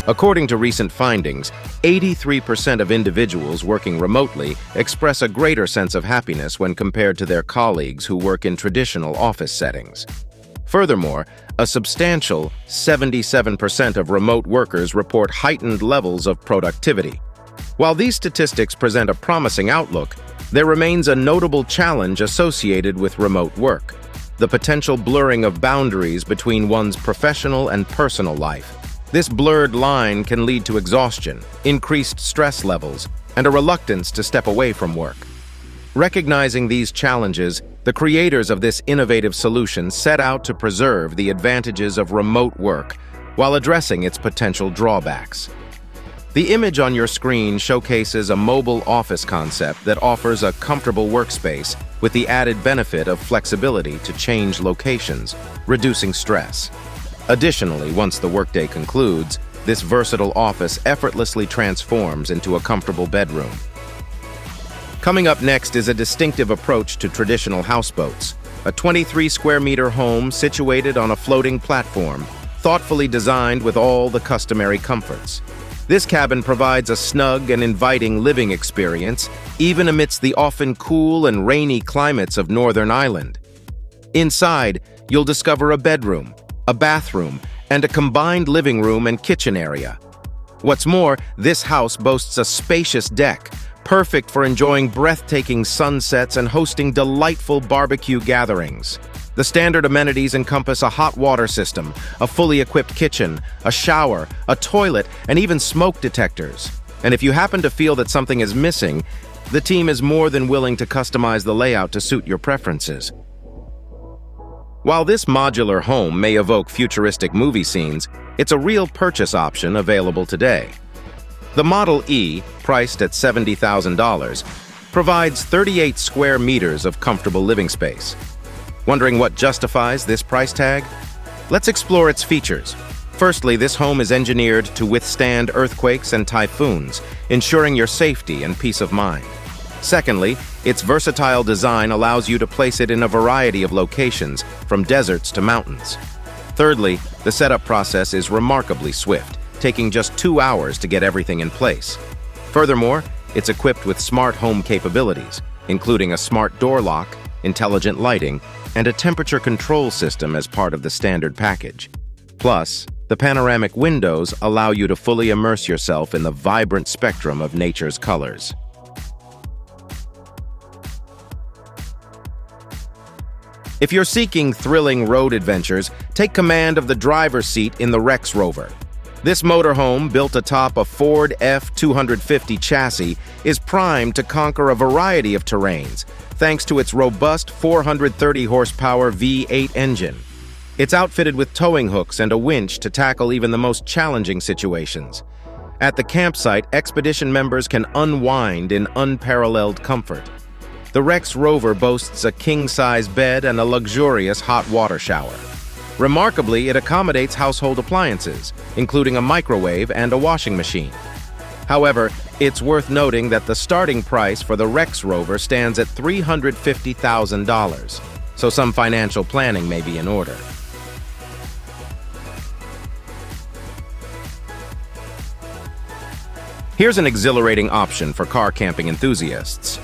According to recent findings, 83% of individuals working remotely express a greater sense of happiness when compared to their colleagues who work in traditional office settings. Furthermore, a substantial 77% of remote workers report heightened levels of productivity. While these statistics present a promising outlook, there remains a notable challenge associated with remote work: the potential blurring of boundaries between one's professional and personal life. This blurred line can lead to exhaustion, increased stress levels, and a reluctance to step away from work. Recognizing these challenges, the creators of this innovative solution set out to preserve the advantages of remote work while addressing its potential drawbacks. The image on your screen showcases a mobile office concept that offers a comfortable workspace with the added benefit of flexibility to change locations, reducing stress. Additionally, once the workday concludes, this versatile office effortlessly transforms into a comfortable bedroom. Coming up next is a distinctive approach to traditional houseboats, a 23-square-meter home situated on a floating platform, thoughtfully designed with all the customary comforts. This cabin provides a snug and inviting living experience, even amidst the often cool and rainy climates of Northern Ireland. Inside, you'll discover a bedroom, a bathroom, and a combined living room and kitchen area. What's more, this house boasts a spacious deck, perfect for enjoying breathtaking sunsets and hosting delightful barbecue gatherings. The standard amenities encompass a hot water system, a fully equipped kitchen, a shower, a toilet, and even smoke detectors. And if you happen to feel that something is missing, the team is more than willing to customize the layout to suit your preferences. While this modular home may evoke futuristic movie scenes, it's a real purchase option available today. The Model E, priced at $70,000, provides 38 square meters of comfortable living space. Wondering what justifies this price tag? Let's explore its features. Firstly, this home is engineered to withstand earthquakes and typhoons, ensuring your safety and peace of mind. Secondly, its versatile design allows you to place it in a variety of locations, from deserts to mountains. Thirdly, the setup process is remarkably swift, taking just 2 hours to get everything in place. Furthermore, it's equipped with smart home capabilities, including a smart door lock, intelligent lighting, and a temperature control system as part of the standard package. Plus, the panoramic windows allow you to fully immerse yourself in the vibrant spectrum of nature's colors. If you're seeking thrilling road adventures, take command of the driver's seat in the RexRover. This motorhome, built atop a Ford F-250 chassis, is primed to conquer a variety of terrains, thanks to its robust 430-horsepower V8 engine. It's outfitted with towing hooks and a winch to tackle even the most challenging situations. At the campsite, expedition members can unwind in unparalleled comfort. The RexRover boasts a king-size bed and a luxurious hot water shower. Remarkably, it accommodates household appliances, including a microwave and a washing machine. However, it's worth noting that the starting price for the RexRover stands at $350,000, so some financial planning may be in order. Here's an exhilarating option for car camping enthusiasts: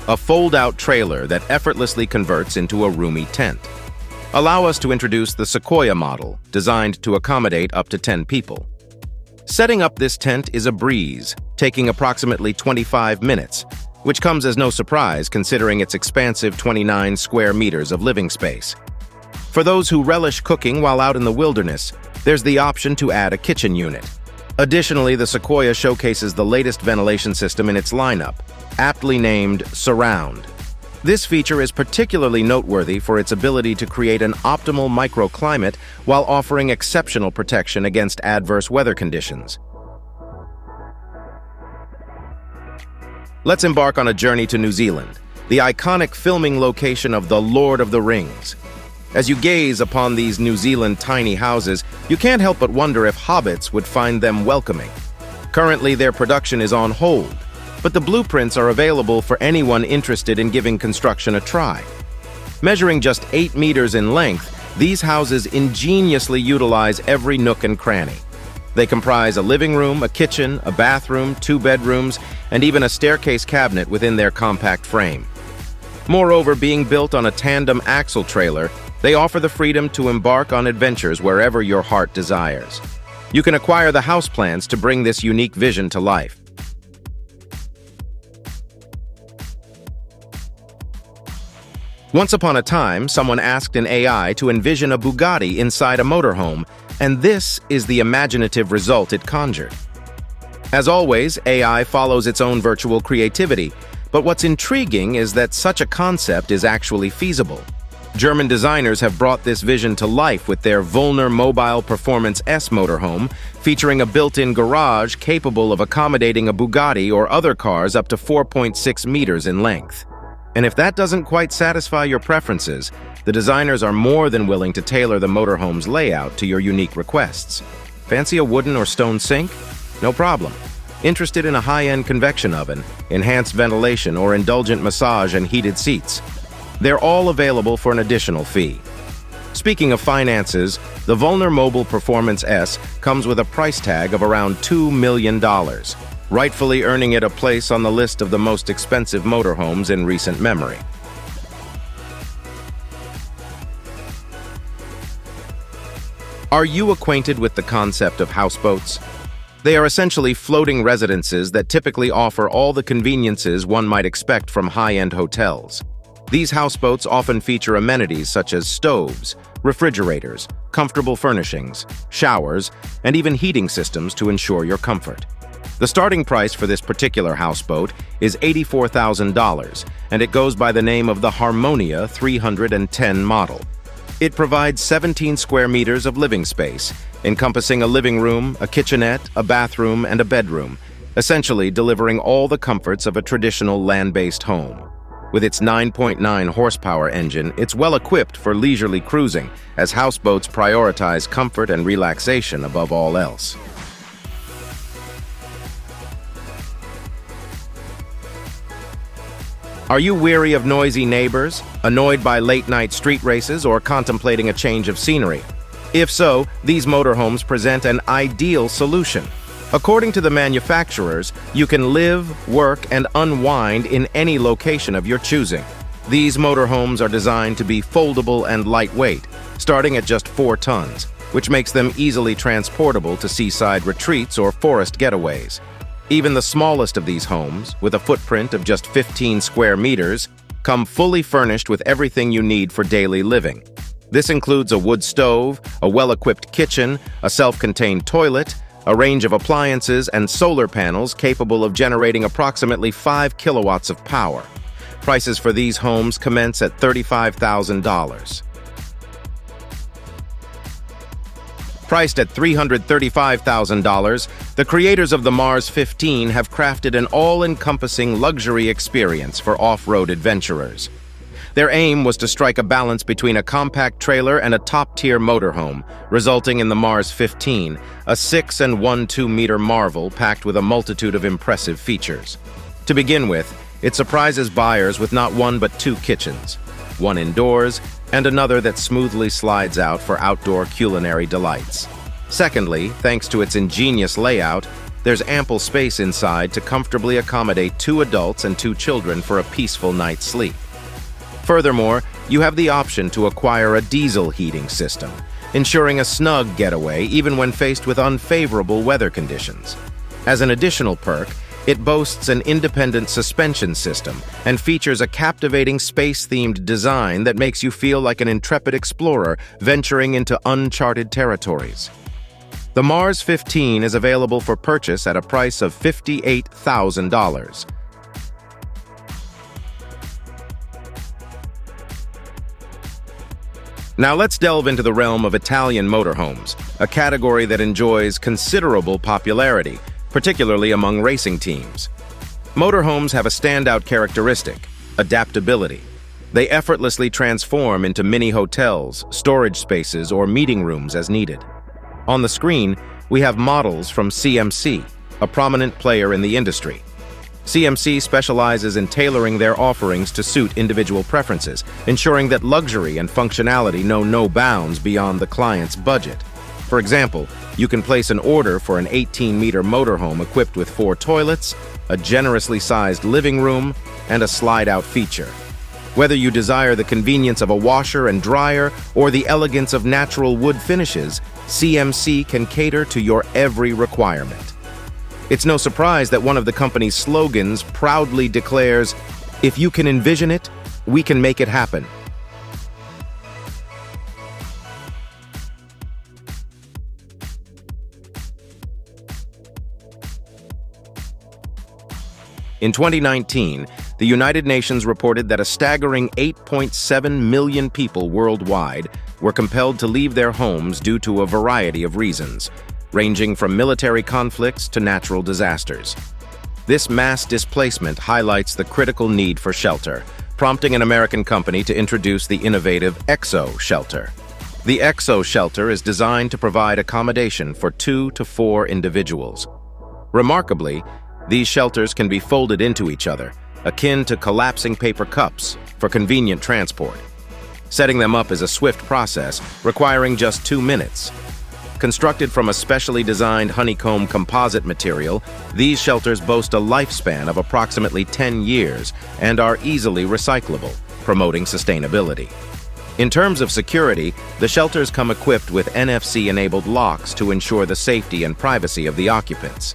a fold-out trailer that effortlessly converts into a roomy tent. Allow us to introduce the SEQUOIA model, designed to accommodate up to 10 people. Setting up this tent is a breeze, taking approximately 25 minutes, which comes as no surprise considering its expansive 29 square meters of living space. For those who relish cooking while out in the wilderness, there's the option to add a kitchen unit. Additionally, the SEQUOIA showcases the latest ventilation system in its lineup, aptly named Surround. This feature is particularly noteworthy for its ability to create an optimal microclimate while offering exceptional protection against adverse weather conditions. Let's embark on a journey to New Zealand, the iconic filming location of The Lord of the Rings. As you gaze upon these New Zealand tiny houses, you can't help but wonder if hobbits would find them welcoming. Currently, their production is on hold, but the blueprints are available for anyone interested in giving construction a try. Measuring just 8 meters in length, these houses ingeniously utilize every nook and cranny. They comprise a living room, a kitchen, a bathroom, 2 bedrooms, and even a staircase cabinet within their compact frame. Moreover, being built on a tandem axle trailer, they offer the freedom to embark on adventures wherever your heart desires. You can acquire the house plans to bring this unique vision to life. Once upon a time, someone asked an AI to envision a Bugatti inside a motorhome, and this is the imaginative result it conjured. As always, AI follows its own virtual creativity, but what's intriguing is that such a concept is actually feasible. German designers have brought this vision to life with their Volkner Mobil Performance S motorhome, featuring a built-in garage capable of accommodating a Bugatti or other cars up to 4.6 meters in length. And if that doesn't quite satisfy your preferences, the designers are more than willing to tailor the motorhome's layout to your unique requests. Fancy a wooden or stone sink? No problem. Interested in a high-end convection oven, enhanced ventilation, or indulgent massage and heated seats? They're all available for an additional fee. Speaking of finances, the Volkner Mobil Performance S comes with a price tag of around $2 million, rightfully earning it a place on the list of the most expensive motorhomes in recent memory. Are you acquainted with the concept of houseboats? They are essentially floating residences that typically offer all the conveniences one might expect from high-end hotels. These houseboats often feature amenities such as stoves, refrigerators, comfortable furnishings, showers, and even heating systems to ensure your comfort. The starting price for this particular houseboat is $84,000, and it goes by the name of the Harmonia 310 model. It provides 17 square meters of living space, encompassing a living room, a kitchenette, a bathroom, and a bedroom, essentially delivering all the comforts of a traditional land-based home. With its 9.9 horsepower engine, it's well equipped for leisurely cruising, as houseboats prioritize comfort and relaxation above all else. Are you weary of noisy neighbors, annoyed by late-night street races, or contemplating a change of scenery? If so, these motorhomes present an ideal solution. According to the manufacturers, you can live, work, and unwind in any location of your choosing. These motorhomes are designed to be foldable and lightweight, starting at just 4 tons, which makes them easily transportable to seaside retreats or forest getaways. Even the smallest of these homes, with a footprint of just 15 square meters, come fully furnished with everything you need for daily living. This includes a wood stove, a well-equipped kitchen, a self-contained toilet, a range of appliances, and solar panels capable of generating approximately 5 kilowatts of power. Prices for these homes commence at $35,000. Priced at $335,000, the creators of the Mars15 have crafted an all-encompassing luxury experience for off-road adventurers. Their aim was to strike a balance between a compact trailer and a top-tier motorhome, resulting in the Mars15, a 6 and 1/2 meter marvel packed with a multitude of impressive features. To begin with, it surprises buyers with not one but 2 kitchens, one indoors and another that smoothly slides out for outdoor culinary delights. Secondly, thanks to its ingenious layout, there's ample space inside to comfortably accommodate 2 adults and 2 children for a peaceful night's sleep. Furthermore, you have the option to acquire a diesel heating system, ensuring a snug getaway even when faced with unfavorable weather conditions. As an additional perk, it boasts an independent suspension system and features a captivating space-themed design that makes you feel like an intrepid explorer venturing into uncharted territories. The Mars15 is available for purchase at a price of $58,000. Now let's delve into the realm of Italian motorhomes, a category that enjoys considerable popularity, particularly among racing teams. Motorhomes have a standout characteristic: adaptability. They effortlessly transform into mini hotels, storage spaces, or meeting rooms as needed. On the screen, we have models from CMC, a prominent player in the industry. CMC specializes in tailoring their offerings to suit individual preferences, ensuring that luxury and functionality know no bounds beyond the client's budget. For example, you can place an order for an 18-meter motorhome equipped with 4 toilets, a generously sized living room, and a slide-out feature. Whether you desire the convenience of a washer and dryer or the elegance of natural wood finishes, CMC can cater to your every requirement. It's no surprise that one of the company's slogans proudly declares, "If you can envision it, we can make it happen." In 2019, the United Nations reported that a staggering 8.7 million people worldwide were compelled to leave their homes due to a variety of reasons, ranging from military conflicts to natural disasters. This mass displacement highlights the critical need for shelter, prompting an American company to introduce the innovative Exo Shelter. The Exo Shelter is designed to provide accommodation for 2 to 4 individuals. Remarkably, these shelters can be folded into each other, akin to collapsing paper cups for convenient transport. Setting them up is a swift process, requiring just 2 minutes. Constructed from a specially designed honeycomb composite material, these shelters boast a lifespan of approximately 10 years and are easily recyclable, promoting sustainability. In terms of security, the shelters come equipped with NFC-enabled locks to ensure the safety and privacy of the occupants.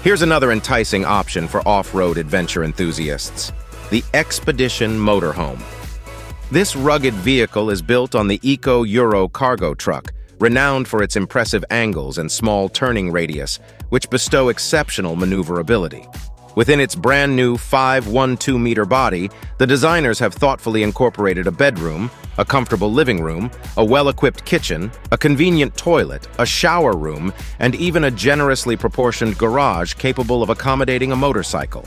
Here's another enticing option for off-road adventure enthusiasts: the Expedition Motorhome. This rugged vehicle is built on the Eurocargo truck, renowned for its impressive angles and small turning radius, which bestow exceptional maneuverability. Within its brand new 512-meter body, the designers have thoughtfully incorporated a bedroom, a comfortable living room, a well-equipped kitchen, a convenient toilet, a shower room, and even a generously proportioned garage capable of accommodating a motorcycle.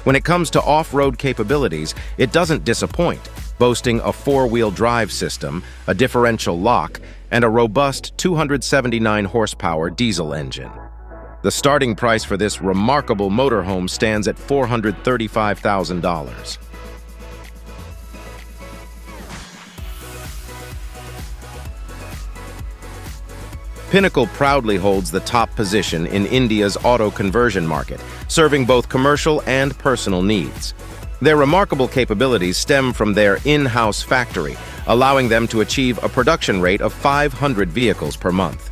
When it comes to off-road capabilities, it doesn't disappoint, boasting a 4-wheel drive system, a differential lock, and a robust 279 horsepower diesel engine. The starting price for this remarkable motorhome stands at $435,000. Pinnacle proudly holds the top position in India's auto conversion market, serving both commercial and personal needs. Their remarkable capabilities stem from their in-house factory, allowing them to achieve a production rate of 500 vehicles per month.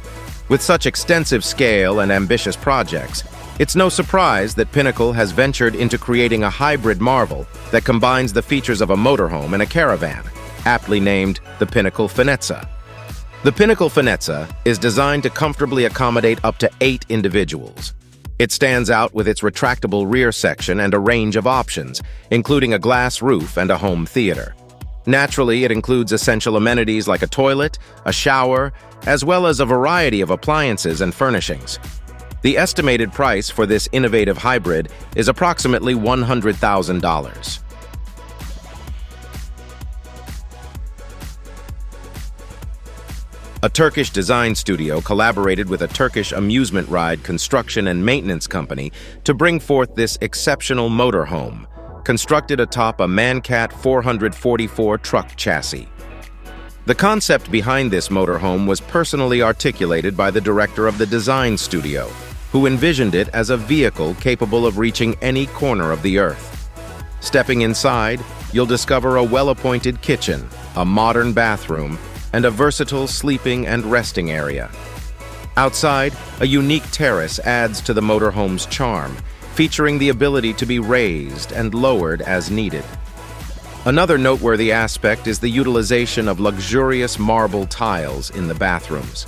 With such extensive scale and ambitious projects, it's no surprise that Pinnacle has ventured into creating a hybrid marvel that combines the features of a motorhome and a caravan, aptly named the Pinnacle Finetza. The Pinnacle Finetza is designed to comfortably accommodate up to 8 individuals. It stands out with its retractable rear section and a range of options, including a glass roof and a home theater. Naturally, it includes essential amenities like a toilet, a shower, as well as a variety of appliances and furnishings. The estimated price for this innovative hybrid is approximately $100,000. A Turkish design studio collaborated with a Turkish amusement ride construction and maintenance company to bring forth this exceptional motorhome, constructed atop a Maniac 444 truck chassis. The concept behind this motorhome was personally articulated by the director of the design studio, who envisioned it as a vehicle capable of reaching any corner of the earth. Stepping inside, you'll discover a well-appointed kitchen, a modern bathroom, and a versatile sleeping and resting area. Outside, a unique terrace adds to the motorhome's charm, featuring the ability to be raised and lowered as needed. Another noteworthy aspect is the utilization of luxurious marble tiles in the bathrooms.